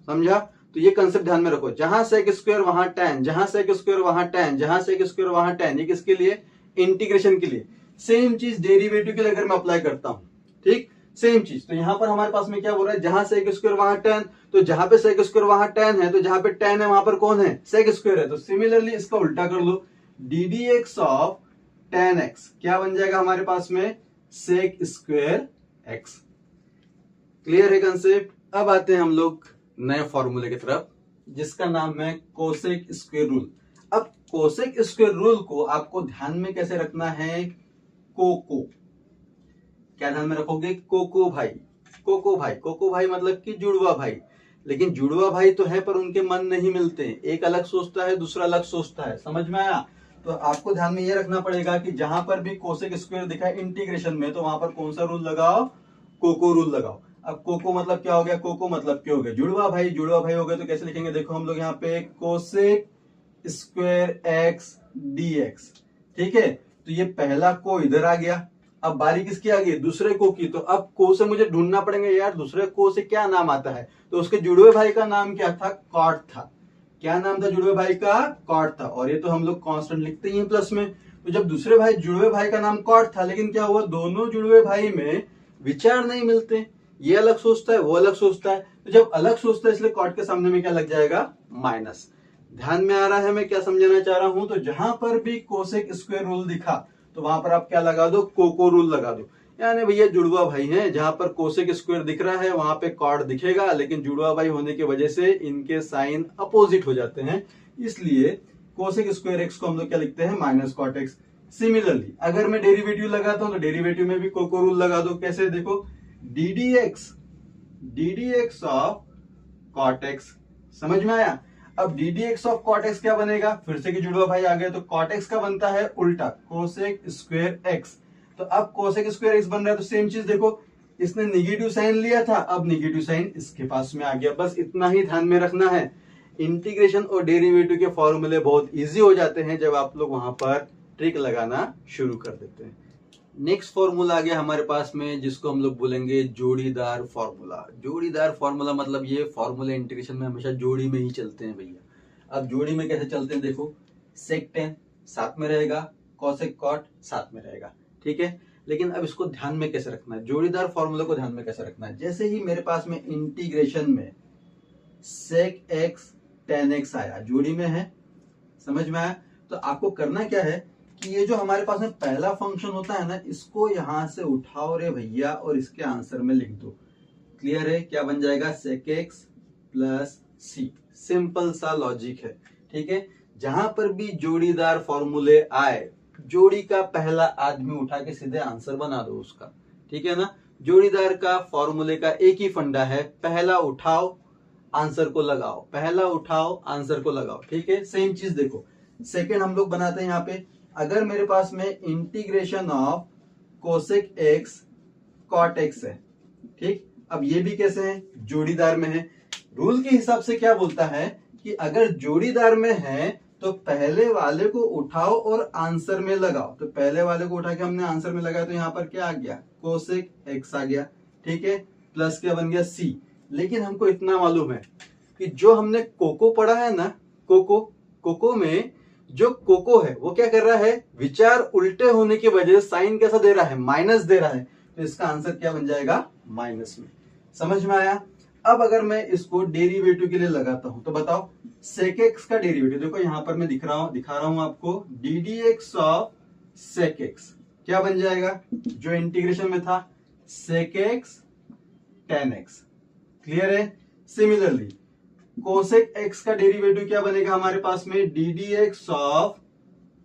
समझा? तो ये कंसेप्ट ध्यान में रखो, जहां सेक स्क्वायर वहां टैन, जहां सेक स्क्वायर वहां टैन, जहां सेक स्क्वायर वहां टैन। ये किसके लिए, इंटीग्रेशन के लिए। सेम चीज डेरिवेटिव के लिए अगर मैं अप्लाई करता हूं, ठीक, सेम चीज। तो यहां पर हमारे पास में क्या बोल रहा है, जहां सेक स्क्वायर वहां टैन, तो जहां पे सेक स्क्वायर वहां टैन है, तो जहां पे टैन है वहां पर कौन है, सेक स्क्वायर है। तो सिमिलरली इसका उल्टा कर लो, d d x of tan x क्या बन जाएगा हमारे पास में, सेक स्क्वायर एक्स। क्लियर है कंसेप्ट? अब आते हैं हम लोग नए फॉर्मूले की तरफ, जिसका नाम है कोसेक स्क्वायर रूल। अब कोसेक स्क्वायर रूल को आपको ध्यान में कैसे रखना है, कोको, क्या ध्यान में रखोगे, कोको भाई, कोको भाई, कोको भाई मतलब कि जुड़वा भाई। लेकिन जुड़वा भाई तो है पर उनके मन नहीं मिलते, एक अलग सोचता है दूसरा अलग सोचता है। समझ में आया? तो आपको ध्यान में यह रखना पड़ेगा कि जहां पर भी कोसेक स्क्वायर दिखा है इंटीग्रेशन में, तो वहां पर कौन सा रूल लगाओ, कोको रूल लगाओ। अब कोको मतलब क्या हो गया, कोको मतलब क्या हो गया, जुड़वा भाई, जुड़वा भाई हो गए तो कैसे लिखेंगे, देखो हम लोग यहाँ पे cosec square x D x. ठीक है, तो ये पहला को इधर आ गया, अब बारी किसकी आ गई, दूसरे को की। तो अब को से मुझे ढूंढना पड़ेगा यार दूसरे को से क्या नाम आता है। तो उसके जुड़वे भाई का नाम क्या था, कॉट था। क्या नाम था जुड़वे भाई का, कॉट था। और ये तो हम लोग कांस्टेंट लिखते ही हैं प्लस में। तो जब दूसरे भाई जुड़वे भाई का नाम कॉट था, लेकिन क्या हुआ, दोनों जुड़वे भाई में विचार नहीं मिलते, ये अलग सोचता है वो अलग सोचता है। तो जब अलग सोचता है इसलिए कॉट के सामने में क्या लग जाएगा, माइनस। ध्यान में आ रहा है मैं क्या समझाना चाह रहा हूं। तो जहां पर भी कोसेक स्क्वायर रूल दिखा तो वहां पर आप क्या लगा दो, कोको रूल लगा दो। यानी भैया जुड़वा भाई हैं, जहां पर कोसेक स्क्वायर दिख रहा है वहां पे कॉट दिखेगा, लेकिन जुड़वा भाई होने की वजह से इनके साइन अपोजिट हो जाते हैं, इसलिए कोसेक स्क्वायर एक्स को हम लोग क्या लिखते हैं, माइनस कॉट एक्स। सिमिलरली अगर मैं डेरिवेटिव लगाता हूं तो डेरिवेटिव में भी कोको रूल लगा दो। कैसे, देखो d d x of cot x, समझ में आया। अब d d x of cot x क्या बनेगा, फिर से कि जुड़वा भाई आ गए, तो कॉट एक्स का बनता है उल्टा, कोसेक स्क्वायर एक्स। तो अब कोसेक स्क्वायर एक्स बन रहा है, तो सेम चीज देखो, इसने निगेटिव साइन लिया था, अब निगेटिव साइन इसके पास में आ गया। बस इतना ही ध्यान में रखना है। इंटीग्रेशन और डेरिवेटिव के फॉर्मूले बहुत इजी हो जाते हैं जब आप लोग वहां पर ट्रिक लगाना शुरू कर देते हैं। नेक्स्ट फॉर्मूला आ गया हमारे पास में, जिसको हम लोग बोलेंगे जोड़ीदार फॉर्मूला। जोड़ीदार फॉर्मूला मतलब ये फॉर्मूले इंटीग्रेशन में हमेशा जोड़ी में ही चलते हैं भैया। अब जोड़ी में कैसे चलते हैं, देखो सेक टेन साथ में रहेगा, कॉसेक कॉट साथ में रहेगा, ठीक है। लेकिन अब इसको ध्यान में कैसे रखना है, जोड़ीदार फॉर्मूला को ध्यान में कैसे रखना है। जैसे ही मेरे पास में इंटीग्रेशन में सेक एक्स टेन एक्स आया, जोड़ी में है, समझ में आया। तो आपको करना क्या है कि ये जो हमारे पास में पहला फंक्शन होता है ना, इसको यहां से उठाओ रे भैया और इसके आंसर में लिख दो। क्लियर है, क्या बन जाएगा, सेक एक्स प्लस सी। सिंपल सा लॉजिक है, ठीक है। जहां पर भी जोड़ीदार फॉर्मूले आए, जोड़ी का पहला आदमी उठा के सीधे आंसर बना दो उसका, ठीक है ना। जोड़ीदार का फॉर्मूले का एक ही फंडा है, पहला उठाओ आंसर को लगाओ, पहला उठाओ आंसर को लगाओ, ठीक है। सेम चीज देखो, सेकेंड हम लोग बनाते हैं यहाँ पे। अगर मेरे पास में integration of cosec x cot x है, ठीक। अब ये भी कैसे है, जोड़ीदार में है। रूल के हिसाब से क्या बोलता है कि अगर जोड़ीदार में है तो पहले वाले को उठाओ और आंसर में लगाओ। तो पहले वाले को उठा के हमने आंसर में लगाया, तो यहाँ पर क्या आ गया, कोसेक एक्स आ गया, ठीक है। प्लस क्या बन गया, सी। लेकिन हमको इतना मालूम है कि जो हमने कोको पढ़ा है ना, कोको में जो कोको है वो क्या कर रहा है, विचार उल्टे होने की वजह से साइन कैसा दे रहा है, माइनस दे रहा है। तो इसका आंसर क्या बन जाएगा, माइनस में। समझ में आया। अब अगर मैं इसको डेरिवेटिव के लिए लगाता हूं तो बताओ, सेक एक्स का डेरिवेटिव दिखा रहा हूं आपको, d d x of sec x क्या बन जाएगा, जो इंटीग्रेशन में था, sec x tan x. Clear है। सिमिलरली कोसेक एक्स का डेरिवेटिव क्या बनेगा हमारे पास में, d d x of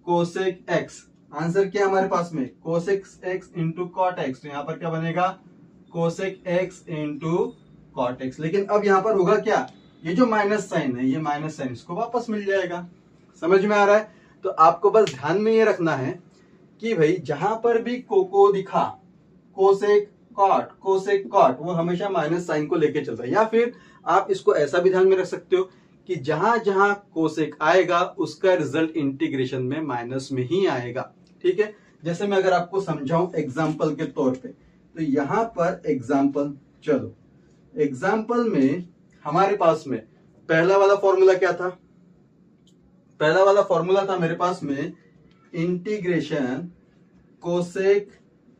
cosec x. Answer क्या हमारे पास में, cosec x into cot x. तो यहां पर क्या बनेगा, cosec x into cot x. लेकिन अब यहां पर होगा क्या, ये जो माइनस साइन है, ये माइनस साइन इसको वापस मिल जाएगा। समझ में आ रहा है। तो आपको बस ध्यान में ये रखना है कि भाई जहां पर भी कोको दिखा, कोसेक कॉट, वो हमेशा माइनस साइन को लेके चलता है। या फिर आप इसको ऐसा भी ध्यान में रख सकते हो कि जहां जहां कोसेक आएगा उसका रिजल्ट इंटीग्रेशन में माइनस में ही आएगा, ठीक है। जैसे मैं अगर आपको समझाऊं एग्जाम्पल के तौर पे, तो यहां पर एग्जाम्पल, चलो एग्जाम्पल में हमारे पास में पहला वाला फॉर्मूला क्या था, पहला वाला फॉर्मूला था मेरे पास में इंटीग्रेशन कोसेक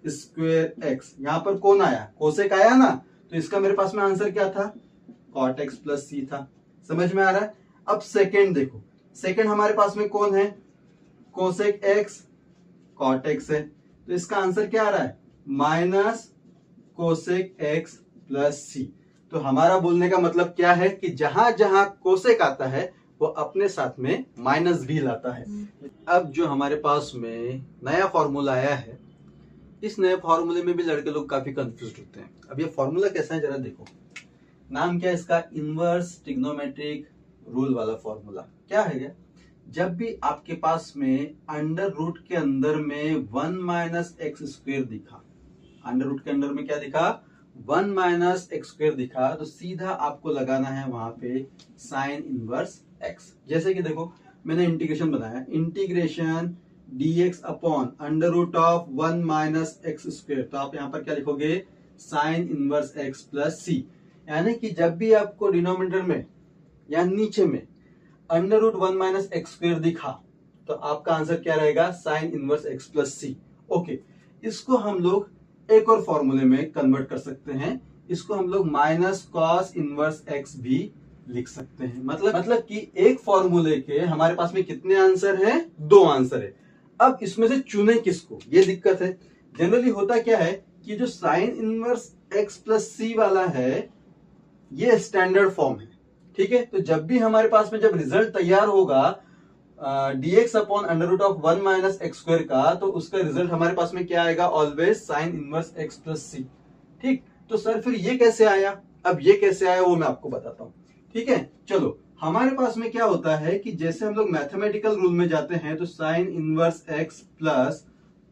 स्क्वायर एक्स। यहां पर कौन आया, कोसेक आया ना, तो इसका मेरे पास में आंसर क्या था, कॉट एक्स प्लस सी था। समझ में आ रहा है। अब सेकेंड देखो, सेकेंड हमारे पास में कौन है, कोसेक एक्स कॉट एक्स है। तो इसका आंसर क्या आ रहा है, माइनस कोसेक एक्स प्लस सी। तो हमारा बोलने का मतलब क्या है कि जहां जहां कोसेक आता है वो अपने साथ में माइनस भी लाता है। अब जो हमारे पास में नया फॉर्मूला आया है, इस नए फॉर्मूले में भी लड़के लोग काफी कंफ्यूज होते हैं। अब ये फॉर्मूला कैसा है जरा देखो, नाम क्या है इसका, इनवर्स ट्रिग्नोमेट्रिक रूल वाला फॉर्मूला। क्या है क्या, जब भी आपके पास में अंडर रूट के अंदर में 1 माइनस एक्स स्क्वेयर दिखा, अंडर रूट के अंदर में क्या दिखा, 1 माइनस एक्स स्क्वेयर दिखा, तो सीधा आपको लगाना है वहां पे साइन इनवर्स एक्स। जैसे कि देखो मैंने इंटीग्रेशन बनाया, integration dx upon under root of 1 minus x square. तो आप यहाँ पर क्या लिखोगे, sine inverse x plus C. यानी कि जब भी आपको डिनोमिनेटर में या नीचे में under root 1 minus x square दिखा तो आपका आंसर क्या रहेगा, sine inverse x plus C. Okay, इसको हम लोग एक और फॉर्मूले में कन्वर्ट कर सकते हैं, इसको हम लोग माइनस कॉस इनवर्स x भी लिख सकते हैं। मतलब कि एक फॉर्मूले के हमारे पास में कितने आंसर हैं, 2 आंसर है। अब इसमें से चुने किसको, ये दिक्कत है। जनरली होता क्या है कि जो साइन इनवर्स x प्लस सी वाला है ये स्टैंडर्ड फॉर्म है, ठीक है। तो जब भी हमारे पास में जब रिजल्ट तैयार होगा dx upon under root of 1 minus x square का, तो उसका रिजल्ट हमारे पास में क्या आएगा, always sine inverse x plus c. ठीक, तो सर फिर ये कैसे आया, अब ये कैसे आया वो मैं आपको बताता हूं, ठीक है। चलो, हमारे पास में क्या होता है कि जैसे हम लोग मैथमेटिकल रूल में जाते हैं तो sine inverse x plus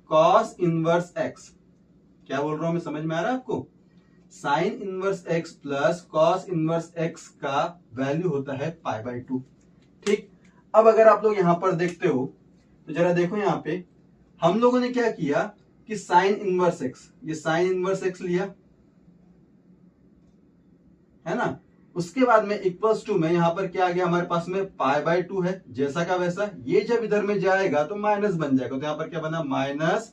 cos inverse x, क्या बोल रहा हूं मैं, समझ में आ रहा है आपको। Sign inverse x plus cos inverse x का वैल्यू होता है पाई बाय 2। ठीक, अब अगर आप लोग यहां पर देखते हो तो जरा देखो, यहां पे हम लोगों ने क्या किया कि साइन इनवर्स x, ये साइन इनवर्स x लिया है ना, उसके बाद में इक्वल्स टू में यहां पर क्या आ गया हमारे पास में, पाई बाय 2 है, जैसा का वैसा। ये जब इधर में जाएगा तो माइनस बन जाएगा, तो यहां पर क्या बना, माइनस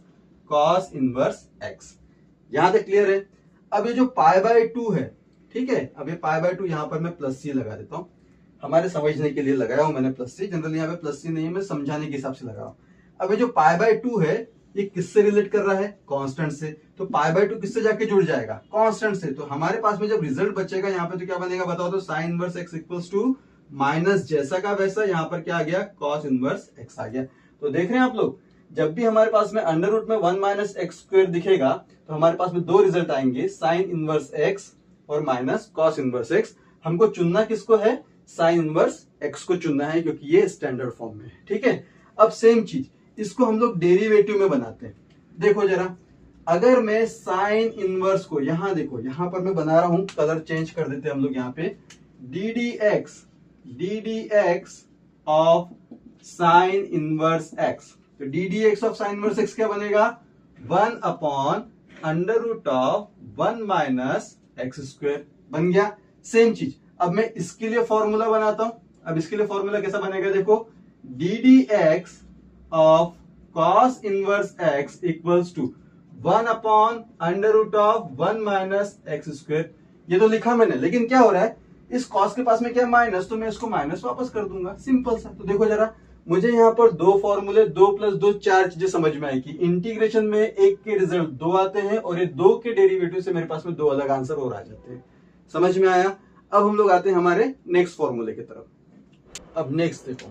कॉस इनवर्स x। यहां तक क्लियर है। अब ये जो पाई बाय 2 है, ठीक है, अब ये पाई बाय 2 यहां पर मैं प्लस सी लगा देता हूं, हमारे समझने के लिए लगाया हूं मैंने प्लस सी, जनरली यहाँ पे प्लस सी नहीं है, मैं समझाने के हिसाब से लगा हूं। अब ये जो पाई बाय 2 है ये किससे रिलेट कर रहा है, कांस्टेंट से। तो पाई बाय 2 किससे जाके जुड़ जाएगा, कांस्टेंट से। तो हमारे पास में जब रिजल्ट बचेगा यहाँ पे तो क्या बनेगा बताओ, तो sine inverse x equals to minus जैसा का वैसा, यहाँ पर क्या आ गया, कॉस इनवर्स x आ गया। तो देख रहे हैं आप लोग, जब भी हमारे पास में अंडर रूट में 1 माइनस एक्स स्क्वायर दिखेगा तो हमारे पास में 2 रिजल्ट आएंगे, साइन इनवर्स x और माइनस कॉस इनवर्स x। हमको चुनना किसको है, साइन इनवर्स x को चुनना है, क्योंकि ये स्टैंडर्ड फॉर्म में है, ठीक है। अब सेम चीज इसको हम लोग डेरिवेटिव में बनाते हैं। देखो जरा, अगर मैं साइन इनवर्स को, यहां देखो, यहां पर मैं बना रहा हूं, कलर चेंज कर देते हैं हम लोग, यहाँ पे d d x of sine inverse x। तो d d x of sine inverse x क्या बनेगा, 1 upon under root of 1 minus x square बन गया। सेम चीज अब मैं इसके लिए फॉर्मूला बनाता हूं। अब इसके लिए फॉर्मूला कैसा बनेगा, देखो, d d x of cos inverse x equals to 1 upon under root of 1 minus x square. ये तो लिखा मैंने, लेकिन क्या हो रहा है, इस कॉस के पास में क्या माइनस, तो मैं इसको माइनस वापस कर दूंगा, सिंपल सा। तो देखो जरा, मुझे यहाँ पर 2 फॉर्मूले, 2 प्लस 2 4 चीजें समझ में आई कि इंटीग्रेशन में एक के रिजल्ट 2 आते हैं और ये 2 के डेरिवेटिव से मेरे पास में 2 अलग आंसर और आ जाते हैं। समझ में आया। अब हम लोग आते हैं हमारे नेक्स्ट फॉर्मूले की तरफ। अब नेक्स्ट देखो,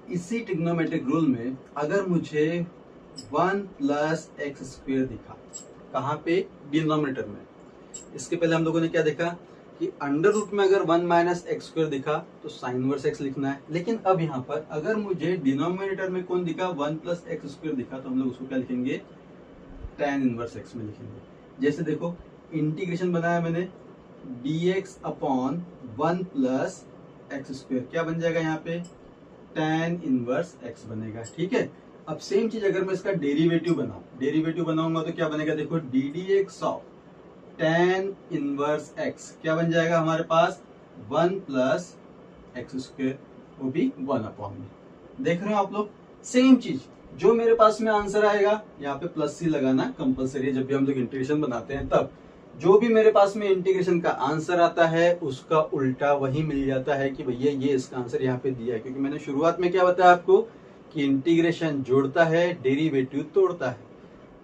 इसी ट्रिग्नोमेट्रिक रूल में अगर मुझे 1 प्लस एक्स स्क्वायर दिखा, कहां पे, डिनोमिनेटर में, इसके पहले हम लोगों ने क्या देखा कि अंडर रूट में अगर 1 माइनस एक्स स्क्वायर दिखा तो साइन इनवर्स एक्स लिखना है। लेकिन अब यहाँ पर अगर मुझे डिनोमिनेटर में कौन दिखा, 1 प्लस एक्स स्क्वायर दिखा, तो हम लोग उसको क्या लिखेंगे, tan इनवर्स एक्स में लिखेंगे। जैसे देखो, इंटीग्रेशन बनाया मैंने, dx upon 1 plus x square क्या बन जाएगा, यहाँ पे tan इनवर्स x बनेगा, ठीक है। अब सेम चीज अगर मैं इसका डेरिवेटिव बनाऊंगा तो क्या बनेगा, देखो, d d x of tan inverse x क्या बन जाएगा हमारे पास, 1 प्लस एक्स स्क्वायर, वो भी 1 अपॉन में। देख रहे हो आप लोग, सेम चीज जो मेरे पास में आंसर आएगा, यहाँ पे प्लस सी लगाना कंपलसरी है जब भी हम लोग इंटीग्रेशन बनाते हैं। तब जो भी मेरे पास में इंटीग्रेशन का आंसर आता है उसका उल्टा वही मिल जाता है कि भैया ये इसका आंसर यहाँ पे दिया है, क्योंकि मैंने शुरुआत में क्या बताया आपको कि इंटीग्रेशन जोड़ता है, डेरिवेटिव तोड़ता है।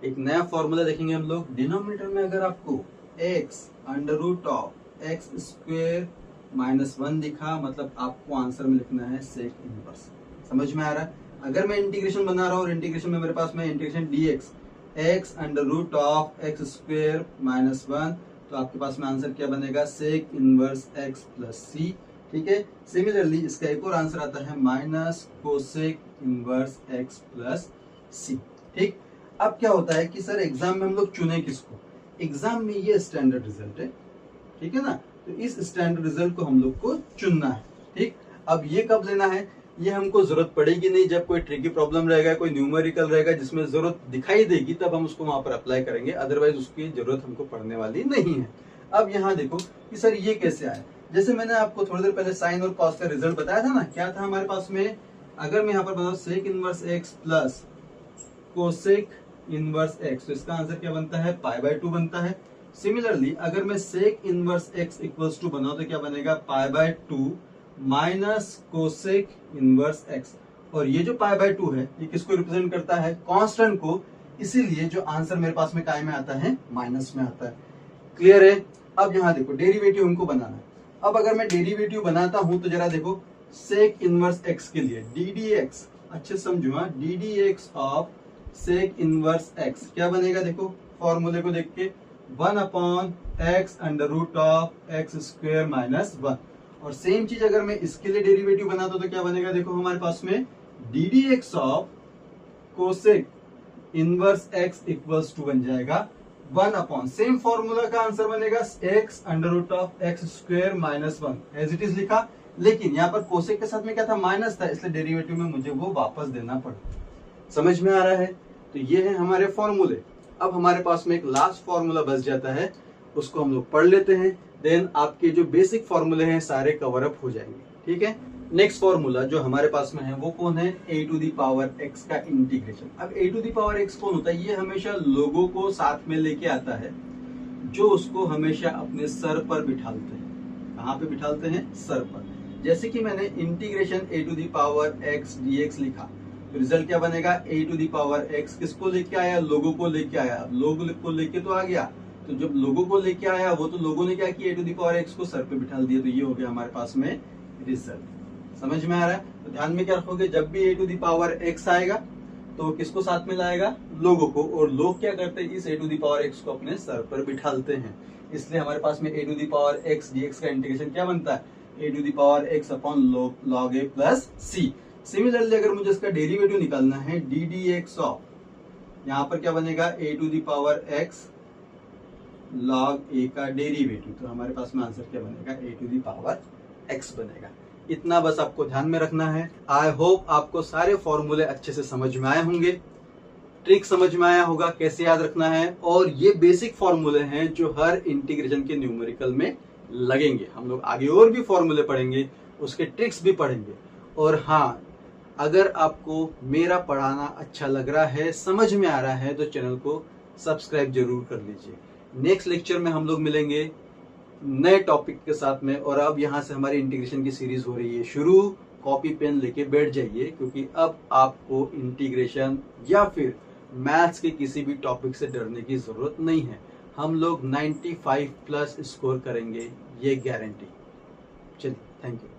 एक नया फॉर्मूला देखेंगे हम लोग, डिनोमिनेटर में अगर आपको x under root of x square minus 1 दिखा, मतलब आपको आंसर में लिखना है सेक इनवर्स। समझ में आ रहा है। अगर मैं इंटीग्रेशन बना रहा हूँ और इंटीग्रेशन में मेरे पास में integration dx x under root of x square minus 1, तो आपके पास में आंसर क्या बनेगा, sec inverse x plus c, ठीक है। सिमिलरली इसका एक और आंसर आता है minus cosec inverse x plus c, ठीक। अब क्या होता है कि सर एग्जाम में हम लोग चुने किसको, एग्जाम में ये स्टैंडर्ड रिजल्ट है, ठीक है ना। तो इस स्टैंडर्ड रिजल्ट को हम लोग को चुनना है, ठीक। अब ये कब लेना है, ये हमको जरूरत पड़ेगी नहीं। जब कोई ट्रिकी प्रॉब्लम रहेगा, कोई न्यूमेरिकल रहेगा जिसमें जरूरत दिखाई देगी, तब हम उसको वहां पर अप्लाई करेंगे, अदरवाइज उसकी जरूरत हमको पड़ने वाली नहीं है। अब यहाँ देखो कि सर ये कैसे आया। जैसे मैंने आपको थोड़ी देर पहले साइन और कॉस का रिजल्ट बताया था ना, क्या था हमारे पास में, अगर मैं यहाँ पर बताऊं sec inverse x plus cosec inverse x, तो इसका आंसर क्या बनता है, π/2 बनता है। सिमिलरली अगर मैं sec inverse x equals to बनाऊं तो क्या बनेगा, π/2 माइनस कोसेक इनवर्स एक्स। और ये जो π/2 है ये किसको रिप्रेजेंट करता है, कांस्टेंट को, इसीलिए जो आंसर मेरे पास में काय में आता है, माइनस में आता है। क्लियर है। अब यहाँ देखो डेरिवेटिव हमको बनाना है। अब अगर मैं डेरिवेटिव बनाता हूं तो जरा देखो, सेक इनवर्स एक्स के लिए डी डी एक्स, अच्छे समझो, हाँ, d d x of sec inverse x क्या बनेगा, देखो फॉर्मूले को देख के, 1/x under root of x square minus 1। और सेम चीज अगर मैं इसके लिए डेरिवेटिव बनाता हूं तो क्या बनेगा, देखो हमारे पास में d d x of cosec inverse x equals to बन जाएगा 1/, सेम फॉर्मूला का आंसर बनेगा x under root of x square minus 1, as it is लिखा। लेकिन यहाँ पर कोसेक के साथ में क्या था, माइनस था, इसलिए डेरिवेटिव में मुझे वो वापस देना पड़ा। समझ में आ रहा है। तो ये है हमारे फॉर्मूले। अब हमारे पास में एक लास्ट फॉर्मूला बच जाता है, उसको हम लोग पढ़ लेते हैं, देन आपके जो बेसिक फॉर्मूले हैं सारे कवर अप हो जाएंगे। ठीक है। नेक्स्ट फॉर्मूला जो हमारे पास में है वो कौन है, a⁴x का इंटीग्रेशन। अब a⁴x कौन होता है, ये हमेशा लोगों को साथ में लेके आता है, जो उसको हमेशा अपने सर पर बिठाते हैं। कहाँ पे बिठाते हैं, सर पर। जैसे कि मैंने इंटीग्रेशन a⁴x dx लिखा, तो रिजल्ट क्या बनेगा, a⁴x किसको लेके आया, लोगों को लेके आया। अब लोगों को लेके तो आ गया, तो जब लोगों को लेके आया वो तो लोगों ने क्या किया, a⁴x को सर पे बिठा दिया, तो ये हो गया हमारे पास में रिजल्ट। समझ में आ रहा है। तो ध्यान में क्या रखोगे, जब भी a⁴x आएगा तो किसको साथ में लाएगा, लोगों को। और लोग क्या करते हैं, इस a⁴x को अपने सर पर बिठाते हैं, इसलिए हमारे पास में a⁴x dx का इंटीग्रेशन क्या बनता है, a⁴x upon log a plus c। Similarly अगर मुझे इसका डेरिवेटिव निकालना है, डी डी एक्स ऑफ, यहाँ पर क्या बनेगा, a⁴x log a का डेरिवेटिव, तो हमारे पास में आंसर क्या बनेगा, a⁴x बनेगा। इतना बस आपको ध्यान में रखना है। आई होप आपको सारे फॉर्मूले अच्छे से समझ में आए होंगे, ट्रिक समझ में आया होगा कैसे याद रखना है। और ये बेसिक फॉर्मूले हैं जो हर इंटीग्रेशन के न्यूमेरिकल में लगेंगे। हम लोग आगे और भी फॉर्मूले पढ़ेंगे, उसके ट्रिक्स भी पढ़ेंगे। और हाँ, अगर आपको मेरा पढ़ाना अच्छा लग रहा है, समझ में आ रहा है, तो चैनल को सब्सक्राइब जरूर कर लीजिए। नेक्स्ट लेक्चर में हम लोग मिलेंगे नए टॉपिक के साथ में। और अब यहाँ से हमारी इंटीग्रेशन की सीरीज हो रही है शुरू। कॉपी पेन लेके बैठ जाइए, क्योंकि अब आपको इंटीग्रेशन या फिर मैथ्स के किसी भी टॉपिक से डरने की जरूरत नहीं है। हम लोग 95 प्लस स्कोर करेंगे, ये गारंटी। चलिए, थैंक यू।